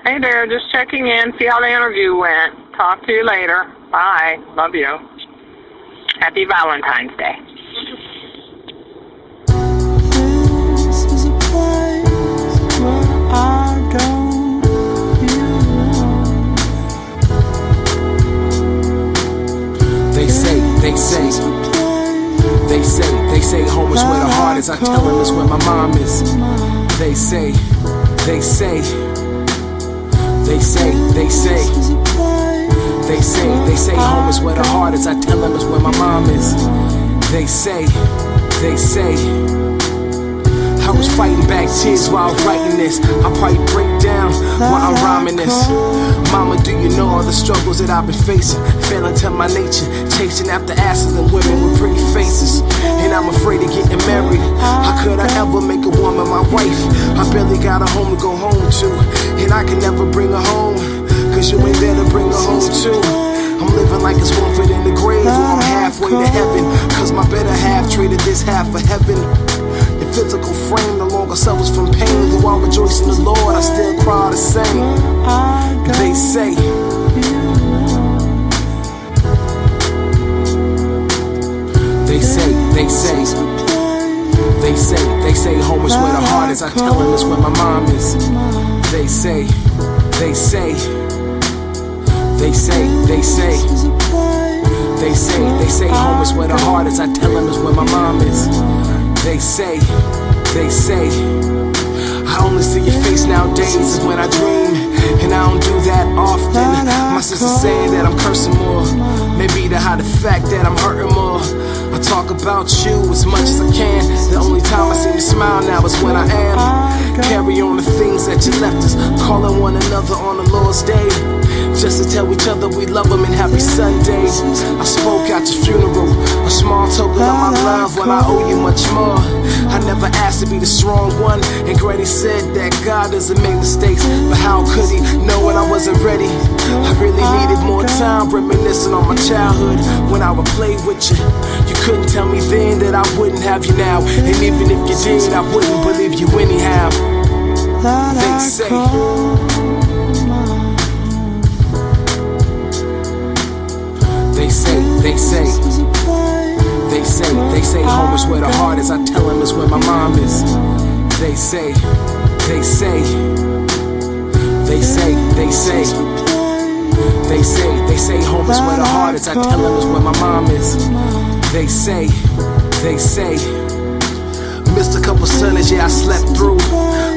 Hey there, just checking in, see how the interview went. Talk to you later. Bye. Love you. Happy Valentine's Day. This is a place where I don't belong. They say home is where the heart is. I tell them it's where my mom is. They say home is where the heart is. I tell them it's where my mom is. They say I was fighting back tears while writing this. I probably break down while I'm rhyming this. Mama, do you know all the struggles that I've been facing? Failing to my nature, chasing after asses and women with pretty faces. And I'm afraid of getting married. How could I ever make a woman my wife? I barely got a home to go home to, and I can never bring her home, cause you ain't there to bring her home to. I'm living like it's one foot in the grave, or I'm halfway to heaven, cause my better half traded this half for heaven. Your physical frame no longer suffers from pain. Though I rejoice in the Lord, I still cry the same. They say home is where the heart is. I tell them it's where my mom is. They say home is where the heart is. I tell them it's where my mom is. They say I only see your face nowadays is when I dream, and I don't do that often. My sister saying that I'm cursing more, maybe to hide the fact that I'm hurting more. I talk about you as much as I can. The only time I seem to smile now is when I am. Carry on the things that you left us, calling one another on the Lord's Day, just to tell each other we love them and happy Sunday. I spoke at your funeral, a small token of my love when I owe you much more. I never asked to be the strong one, and Granny said that God doesn't make mistakes, but how could he know when I wasn't ready? I really needed more time, reminiscing on my childhood when I would play with you. You couldn't tell me then that I wouldn't have you now, and even if you did, I wouldn't believe you anyhow. They say home is where the heart is. I tell them it's where my mom is. They say home is where the heart is. I tell them it's where my mom is. They say missed a couple Sundays, yeah, I slept through.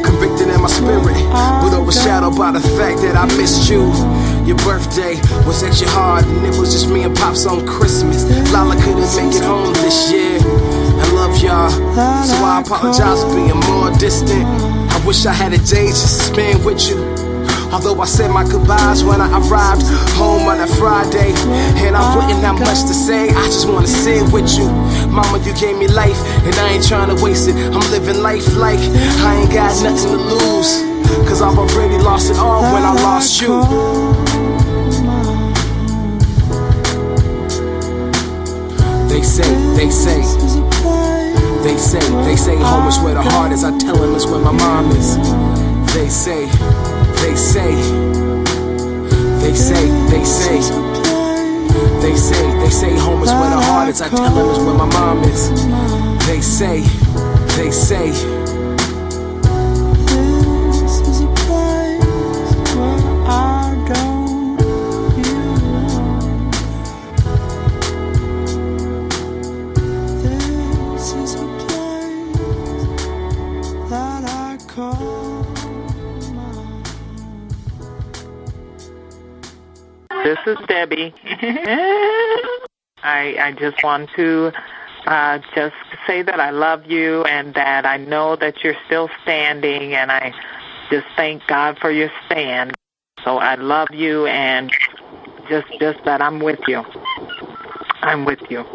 Convicted in my spirit, but overshadowed by the fact that I missed you. Your birthday was extra hard, and it was just me and Pops on Christmas. Lala couldn't make it home this year. I love y'all, so I apologize for being more distant. I wish I had a day just to spend with you. Although I said my goodbyes when I arrived home on that Friday, and I wouldn't have much to say, I just wanna sit with you. Mama, you gave me life, and I ain't trying to waste it. I'm living life like I ain't got nothing to lose, cause I've already lost it all when I lost you. They say home is where the heart is. I tell them it's where my mom is. They say home is where the heart is. I tell them it's where my mom is. They say This is a place where I don't belong. This is a place that I call mine. This is Debbie. I just want to just say that I love you and that I know that you're still standing, and I just thank God for your stand. So I love you, and just that I'm with you. I'm with you.